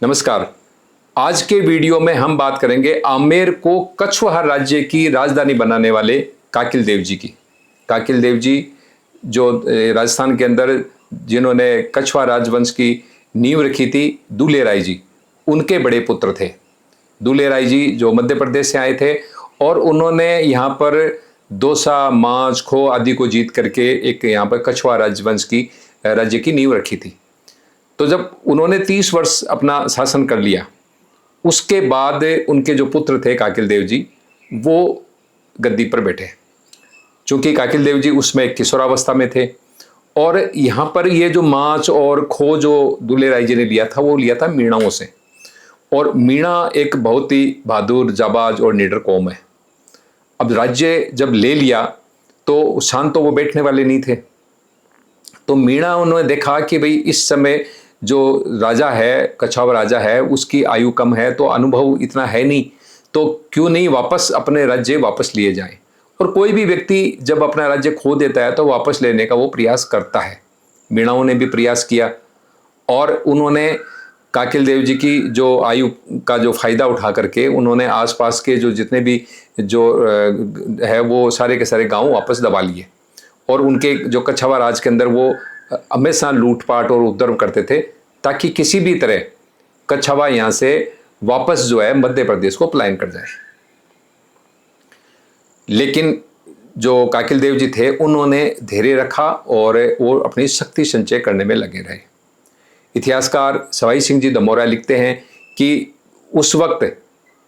नमस्कार। आज के वीडियो में हम बात करेंगे आमेर को कछवाहा राज्य की राजधानी बनाने वाले काकिल देव जी की। काकिल देव जी जो राजस्थान के अंदर जिन्होंने कछवाहा राजवंश की नींव रखी थी, दूल्हे राय जी उनके बड़े पुत्र थे। दूल्हे राय जी जो मध्य प्रदेश से आए थे और उन्होंने यहाँ पर दौसा, मांझ, खो आदि को जीत करके एक यहाँ पर कछवाहा राजवंश की राज्य की नींव रखी थी। तो जब उन्होंने 30 वर्ष अपना शासन कर लिया, उसके बाद उनके जो पुत्र थे काकिल देव जी, वो गद्दी पर बैठे। चूंकि काकिल देव जी उसमें किशोरावस्था में थे और यहाँ पर ये जो मांझ और खो जो दूल्हे राय जी ने लिया था, वो लिया था मीणाओं से। और मीणा एक बहुत ही बहादुर, जाबाज और निडर कौम है। अब राज्य जब ले लिया तो शांत तो वो बैठने वाले नहीं थे। तो मीणा उन्होंने देखा कि भाई इस समय जो राजा है, कछवाहा राजा है, उसकी आयु कम है, तो अनुभव इतना है नहीं, तो क्यों नहीं वापस अपने राज्य वापस लिए जाएं। और कोई भी व्यक्ति जब अपना राज्य खो देता है तो वापस लेने का वो प्रयास करता है। मीणाओं ने भी प्रयास किया और उन्होंने काकिल देव जी की जो आयु का जो फायदा उठा करके उन्होंने आसपास के जो जितने भी जो है वो सारे के सारे गांव वापस दबा लिए। और उनके जो कछवाहा राज के अंदर वो हमेशा लूटपाट और उपद्रव करते थे, ताकि किसी भी तरह कछवाहा यहाँ से वापस जो है मध्य प्रदेश को पलायन कर जाए। लेकिन जो काकिल देव जी थे उन्होंने धैर्य रखा और वो अपनी शक्ति संचय करने में लगे रहे। इतिहासकार सवाई सिंह जी दमोरा लिखते हैं कि उस वक्त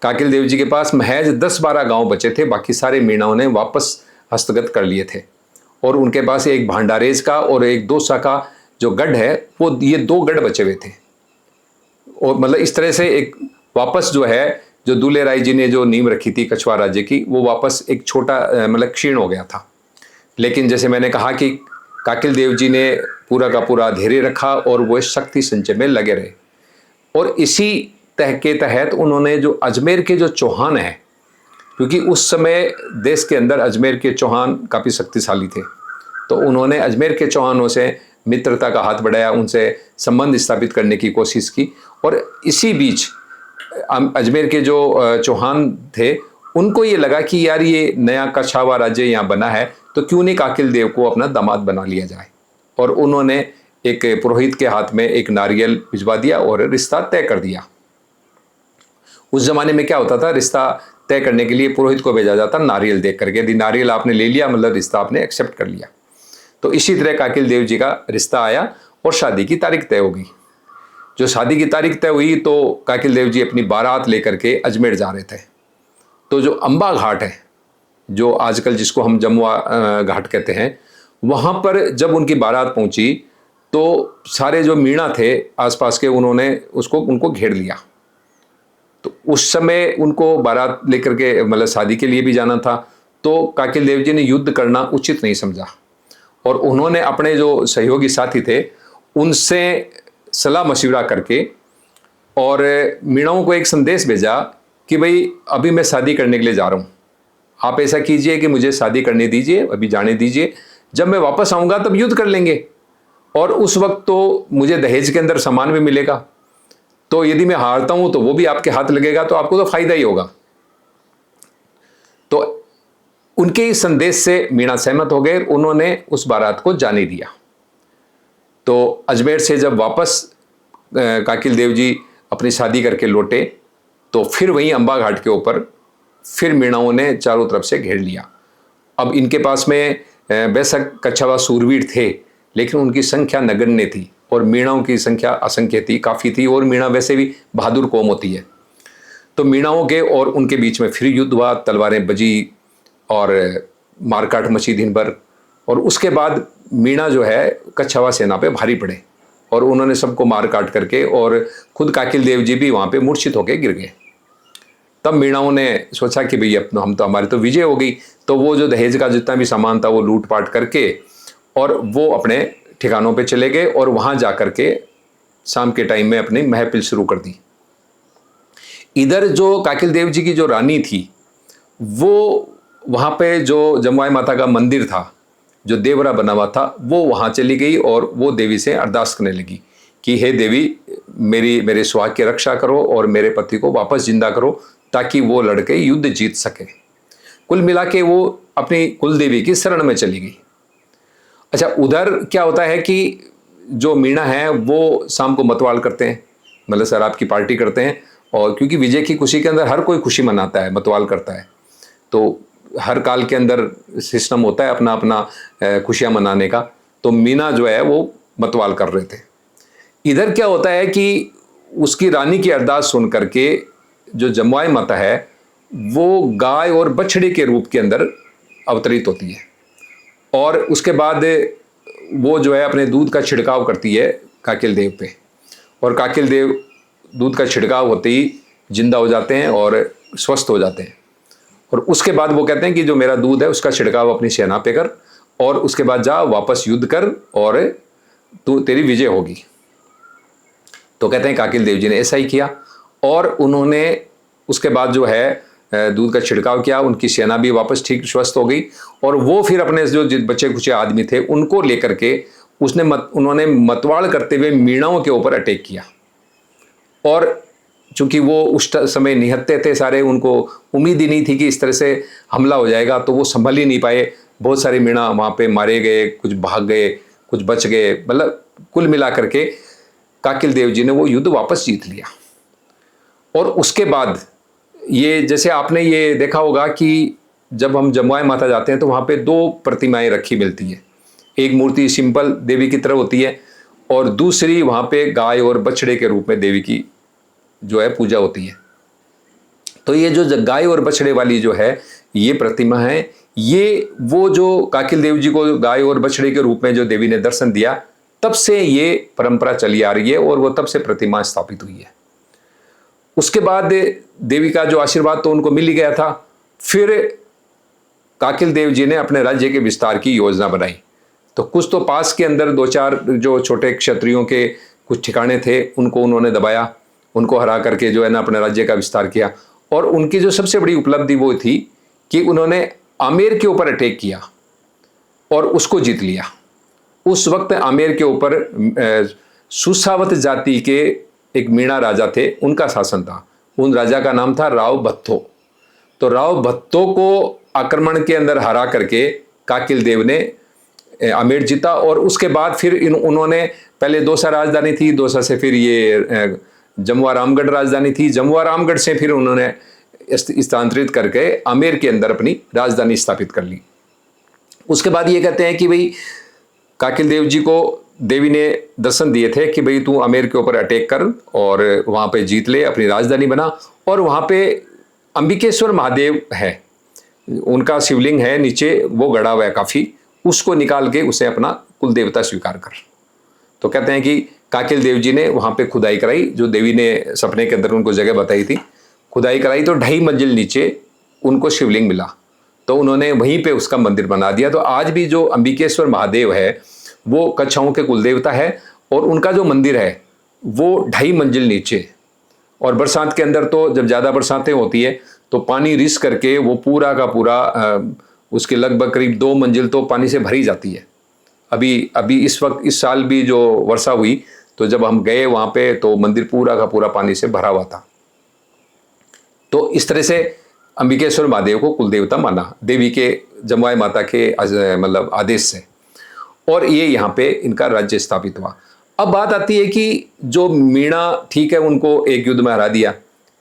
काकिल देव जी के पास महज 10-12 गांव बचे थे, बाकी सारे मीणाओं ने वापस हस्तगत कर लिए थे। और उनके पास एक भांडारेज का और एक दौसा का जो गढ़ है, वो ये 2 गढ़ बचे हुए थे। और मतलब इस तरह से एक वापस जो है, जो दूल्हे राय जी ने जो नींव रखी थी कछवाहा राज्य की, वो वापस एक छोटा मतलब क्षीण हो गया था। लेकिन जैसे मैंने कहा कि काकिल देव जी ने पूरा का पूरा धैर्य रखा और वो शक्ति संचय में लगे रहे। और इसी के तहत उन्होंने जो अजमेर के जो चौहान हैं, क्योंकि उस समय देश के अंदर अजमेर के चौहान काफ़ी शक्तिशाली थे, तो उन्होंने अजमेर के चौहानों से मित्रता का हाथ बढ़ाया, उनसे संबंध स्थापित करने की कोशिश की। और इसी बीच अजमेर के जो चौहान थे उनको ये लगा कि यार ये नया कछवाहा राज्य यहाँ बना है, तो क्यों नहीं काकिल देव को अपना दामाद बना लिया जाए। और उन्होंने एक पुरोहित के हाथ में एक नारियल भिजवा दिया और रिश्ता तय कर दिया। उस जमाने में क्या होता था, रिश्ता तय करने के लिए पुरोहित को भेजा जाता नारियल देख करके। यदि नारियल आपने ले लिया मतलब रिश्ता आपने एक्सेप्ट कर लिया। तो इसी तरह काकिल देव जी का रिश्ता आया और शादी की तारीख तय हो गई। जो शादी की तारीख तय हुई तो काकिल देव जी अपनी बारात लेकर के अजमेर जा रहे थे। तो जो अंबा घाट है, जो आजकल जिसको हम जमुआ घाट कहते हैं, वहाँ पर जब उनकी बारात पहुँची तो सारे जो मीणा थे आसपास के, उन्होंने उनको घेर लिया। तो उस समय उनको बारात लेकर के मतलब शादी के लिए भी जाना था, तो काकिल देव जी ने युद्ध करना उचित नहीं समझा और उन्होंने अपने जो सहयोगी साथी थे उनसे सलाह मशविरा करके और मीणाओं को एक संदेश भेजा कि भाई अभी मैं शादी करने के लिए जा रहा हूँ, आप ऐसा कीजिए कि मुझे शादी करने दीजिए, अभी जाने दीजिए, जब मैं वापस आऊँगा तब युद्ध कर लेंगे और उस वक्त तो मुझे दहेज के अंदर सामान भी मिलेगा, तो यदि मैं हारता हूं तो वो भी आपके हाथ लगेगा, तो आपको तो फायदा ही होगा। तो उनके इस संदेश से मीणा सहमत हो गए, उन्होंने उस बारात को जाने दिया। तो अजमेर से जब वापस काकिल देव जी अपनी शादी करके लौटे तो फिर वहीं अंबा घाट के ऊपर फिर मीणाओं ने चारों तरफ से घेर लिया। अब इनके पास में बेशक कछवाहा सूरवीर थे, लेकिन उनकी संख्या नगण्य थी और मीणाओं की संख्या असंख्य थी, काफ़ी थी। और मीणा वैसे भी बहादुर कौम होती है। तो मीणाओं के और उनके बीच में फिर युद्ध हुआ, तलवारें बजी और मारकाट मची दिन भर। और उसके बाद मीणा जो है कछवाहा सेना पे भारी पड़े और उन्होंने सबको मार काट करके, और खुद काकिल देव जी भी वहाँ पे मूर्छित होकर गिर गए। तब मीणाओं ने सोचा कि भाई अब हम तो हमारी तो विजय हो गई, तो वो जो दहेज का जितना भी सामान था वो लूट पाट करके और वो अपने ठिकानों पे चले गए और वहाँ जा कर के शाम के टाइम में अपनी महफिल शुरू कर दी। इधर जो काकिल देव जी की जो रानी थी, वो वहाँ पे जो जमुआई माता का मंदिर था, जो देवरा बना हुआ था, वो वहाँ चली गई और वो देवी से अरदास करने लगी कि हे देवी, मेरे सुहाग की रक्षा करो और मेरे पति को वापस जिंदा करो ताकि वो लड़के युद्ध जीत सके। कुल मिला के वो अपनी कुल देवी की शरण में चली गई। अच्छा, उधर क्या होता है कि जो मीणा है वो शाम को मतवाल करते हैं, मतलब शराब की पार्टी करते हैं, और क्योंकि विजय की खुशी के अंदर हर कोई खुशी मनाता है, मतवाल करता है, तो हर काल के अंदर सिस्टम होता है अपना अपना खुशियां मनाने का। तो मीना जो है वो मतवाल कर रहे थे। इधर क्या होता है कि उसकी रानी की अरदास सुन करके जो जमुआई माता है वो गाय और बछड़े के रूप के अंदर अवतरित होती है, और उसके बाद वो जो है अपने दूध का छिड़काव करती है काकिल देव पे, और काकिल देव दूध का छिड़काव होते ही जिंदा हो जाते हैं और स्वस्थ हो जाते हैं। और उसके बाद वो कहते हैं कि जो मेरा दूध है उसका छिड़काव अपनी सेना पे कर, और उसके बाद जा वापस युद्ध कर और तू तेरी विजय होगी। तो कहते हैं काकिल देव जी ने ऐसा ही किया, और उन्होंने उसके बाद जो है दूध का छिड़काव किया, उनकी सेना भी वापस ठीक स्वस्थ हो गई, और वो फिर अपने जो बच्चे कुचे आदमी थे उनको लेकर के उन्होंने मतवाड़ करते हुए मीणाओं के ऊपर अटैक किया। और चूंकि वो उस समय निहत्थे थे सारे, उनको उम्मीद ही नहीं थी कि इस तरह से हमला हो जाएगा, तो वो संभल ही नहीं पाए। बहुत सारे मीणा वहाँ पे मारे गए, कुछ भाग गए, कुछ बच गए, मतलब कुल मिला करके काकिल देव जी ने वो युद्ध वापस जीत लिया। और उसके बाद ये, जैसे आपने ये देखा होगा कि जब हम जमुआई माता जाते हैं तो वहाँ पे 2 प्रतिमाएं रखी मिलती हैं। एक मूर्ति सिंपल देवी की तरह होती है, और दूसरी वहाँ पे गाय और बछड़े के रूप में देवी की जो है पूजा होती है। तो ये जो गाय और बछड़े वाली जो है ये प्रतिमा है, ये वो जो काकिल देव जी को गाय और बछड़े के रूप में जो देवी ने दर्शन दिया, तब से ये परंपरा चली आ रही है, और वो तब से प्रतिमा स्थापित हुई है। उसके बाद देवी का जो आशीर्वाद तो उनको मिल ही गया था। फिर काकिल देव जी ने अपने राज्य के विस्तार की योजना बनाई। तो कुछ तो पास के अंदर 2-4 जो छोटे क्षत्रियों के कुछ ठिकाने थे उनको उन्होंने दबाया, उनको हरा करके जो है ना अपने राज्य का विस्तार किया। और उनकी जो सबसे बड़ी उपलब्धि वो थी कि उन्होंने आमेर के ऊपर अटैक किया और उसको जीत लिया। उस वक्त आमेर के ऊपर सुसावत जाति के एक मीणा राजा थे, उनका शासन था। उन राजा का नाम था राव भत्तो। तो राव भत्तो को आक्रमण के अंदर हरा करके काकिल देव ने आमेर जीता। और उसके बाद फिर उन्होंने पहले दौसा राजधानी थी, दौसा से फिर ये जमुआ रामगढ़ राजधानी थी, जमुआ रामगढ़ से फिर उन्होंने स्थानांतरित करके आमेर के अंदर अपनी राजधानी स्थापित कर ली। उसके बाद ये कहते हैं कि भाई काकिल देव जी को देवी ने दर्शन दिए थे कि भाई तू आमेर के ऊपर अटैक कर और वहाँ पे जीत ले, अपनी राजधानी बना। और वहाँ पे अंबिकेश्वर महादेव है, उनका शिवलिंग है नीचे, वो गड़ा हुआ है काफ़ी, उसको निकाल के उसे अपना कुल देवता स्वीकार कर। तो कहते हैं कि काकिल देव जी ने वहाँ पे खुदाई कराई, जो देवी ने सपने के अंदर उनको जगह बताई थी, खुदाई कराई तो 2.5 मंजिल नीचे उनको शिवलिंग मिला। तो उन्होंने वहीं पे उसका मंदिर बना दिया। तो आज भी जो अंबिकेश्वर महादेव है वो कच्छाओं के कुलदेवता है, और उनका जो मंदिर है वो 2.5 मंजिल नीचे। और बरसात के अंदर तो जब ज़्यादा बरसातें होती है तो पानी रिस करके वो पूरा का पूरा उसके लगभग करीब 2 मंजिल तो पानी से भरी जाती है। अभी इस वक्त इस साल भी जो वर्षा हुई तो जब हम गए वहाँ पे तो मंदिर पूरा का पूरा पानी से भरा हुआ था। तो इस तरह से अंबिकेश्वर महादेव को कुलदेवता माना देवी के जमुआई माता के मतलब आदेश से, और ये यहाँ पे इनका राज्य स्थापित हुआ। अब बात आती है कि जो मीणा, ठीक है उनको एक युद्ध में हरा दिया,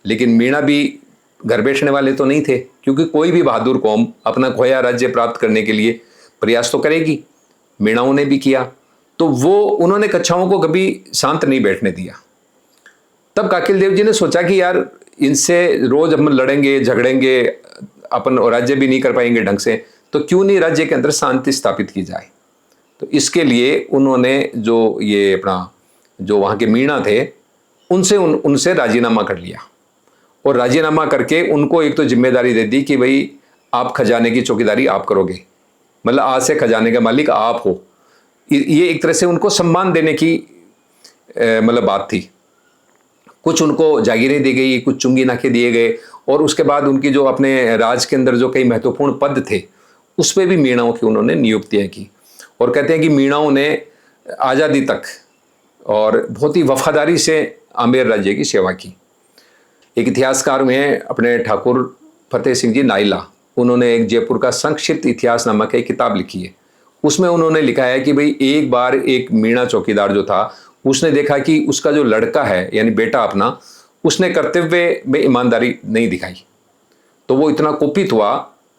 लेकिन मीणा भी घर बैठने वाले तो नहीं थे, क्योंकि कोई भी बहादुर कौम अपना खोया राज्य प्राप्त करने के लिए प्रयास तो करेगी। मीणाओं ने भी किया, तो वो उन्होंने कच्छाओं को कभी शांत नहीं बैठने दिया। तब काकिल देव जी ने सोचा कि यार इनसे रोज हम लड़ेंगे झगड़ेंगे, अपन राज्य भी नहीं कर पाएंगे ढंग से, तो क्यों नहीं राज्य के अंदर शांति स्थापित की जाए। तो इसके लिए उन्होंने जो ये अपना जो वहाँ के मीणा थे उनसे राजीनामा कर लिया, और राजीनामा करके उनको एक तो जिम्मेदारी दे दी कि भाई आप खजाने की चौकीदारी आप करोगे, मतलब आज से खजाने का मालिक आप हो। ये एक तरह से उनको सम्मान देने की मतलब बात थी। कुछ उनको जागीरें दी गई, कुछ चुंगी नाके दिए गए, और उसके बाद उनकी जो अपने राज के अंदर जो कई महत्वपूर्ण पद थे उस पर भी मीणाओं की उन्होंने नियुक्तियाँ की। और कहते हैं कि मीणाओं ने आज़ादी तक और बहुत ही वफादारी से आमेर राज्य की सेवा की। एक इतिहासकार में अपने ठाकुर फतेह सिंह जी नाइला, उन्होंने एक जयपुर का संक्षिप्त इतिहास नामक एक किताब लिखी है। उसमें उन्होंने लिखा है कि भाई एक बार एक मीणा चौकीदार जो था, उसने देखा कि उसका जो लड़का है यानी बेटा अपना, उसने कर्तव्य में ईमानदारी नहीं दिखाई। तो वो इतना कुपित हुआ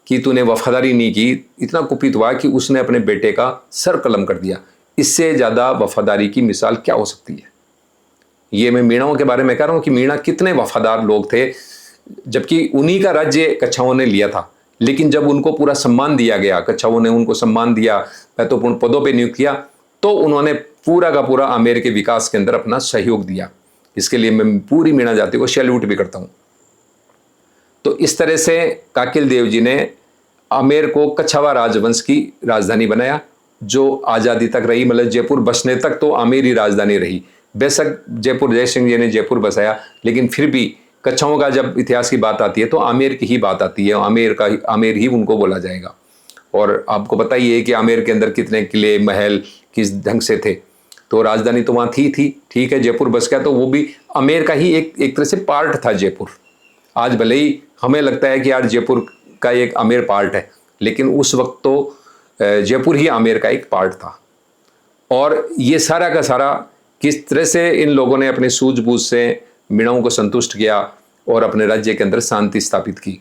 कि तूने वफादारी नहीं की, इतना कुपित हुआ कि उसने अपने बेटे का सर कलम कर दिया। इससे ज़्यादा वफादारी की मिसाल क्या हो सकती है। ये मैं मीणाओं के बारे में कह रहा हूँ कि मीणा कितने वफादार लोग थे, जबकि उन्हीं का राज्य कच्छाओं ने लिया था। लेकिन जब उनको पूरा सम्मान दिया गया, कच्छाओं ने उनको सम्मान दिया, महत्वपूर्ण पदों पर नियुक्त किया, तो उन्होंने पूरा का पूरा आमेर के विकास के अंदर अपना सहयोग दिया। इसके लिए मैं पूरी मीणा जाति को सैल्यूट भी करता हूँ। तो इस तरह से काकिल देव जी ने आमेर को कच्छावा राजवंश की राजधानी बनाया, जो आज़ादी तक रही। मतलब जयपुर बसने तक तो आमेर ही राजधानी रही। बेशक जयपुर जय सिंह जी ने जयपुर बसाया, लेकिन फिर भी कच्छाओं का जब इतिहास की बात आती है तो आमेर की ही बात आती है। आमेर ही उनको बोला जाएगा। और आपको पता ही है कि आमेर के अंदर कितने किले महल किस ढंग से थे। तो राजधानी तो वहाँ थी ठीक है, जयपुर बस गया तो वो भी आमेर का ही एक तरह से पार्ट था जयपुर। आज भले ही हमें लगता है कि यार जयपुर का एक आमेर पार्ट है, लेकिन उस वक्त तो जयपुर ही आमेर का एक पार्ट था। और ये सारा का सारा किस तरह से इन लोगों ने अपनी सूझबूझ से मीणाओं को संतुष्ट किया और अपने राज्य के अंदर शांति स्थापित की।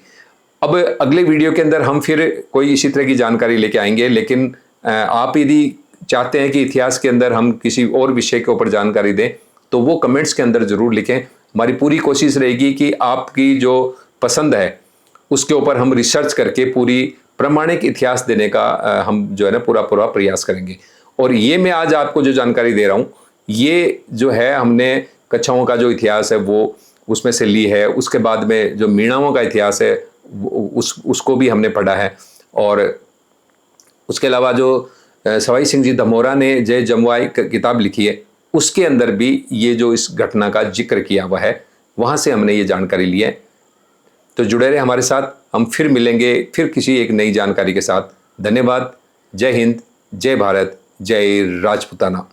अब अगले वीडियो के अंदर हम फिर कोई इसी तरह की जानकारी लेके आएंगे। लेकिन आप यदि चाहते हैं कि इतिहास के अंदर हम किसी और विषय के ऊपर जानकारी दें तो वो कमेंट्स के अंदर ज़रूर लिखें। हमारी पूरी कोशिश रहेगी कि आपकी जो पसंद है उसके ऊपर हम रिसर्च करके पूरी प्रामाणिक इतिहास देने का हम जो है ना पूरा प्रयास करेंगे। और ये मैं आज आपको जो जानकारी दे रहा हूँ, ये जो है हमने कच्छाओं का जो इतिहास है वो उसमें से ली है। उसके बाद में जो मीणाओं का इतिहास है उसको भी हमने पढ़ा है। और उसके अलावा जो सवाई सिंह जी धमोरा ने जय जमुआई किताब लिखी है, उसके अंदर भी ये जो इस घटना का जिक्र किया हुआ है, वहाँ से हमने ये जानकारी ली है। तो जुड़े रहे हमारे साथ, हम फिर मिलेंगे फिर किसी एक नई जानकारी के साथ। धन्यवाद। जय हिंद, जय भारत, जय राजपूताना।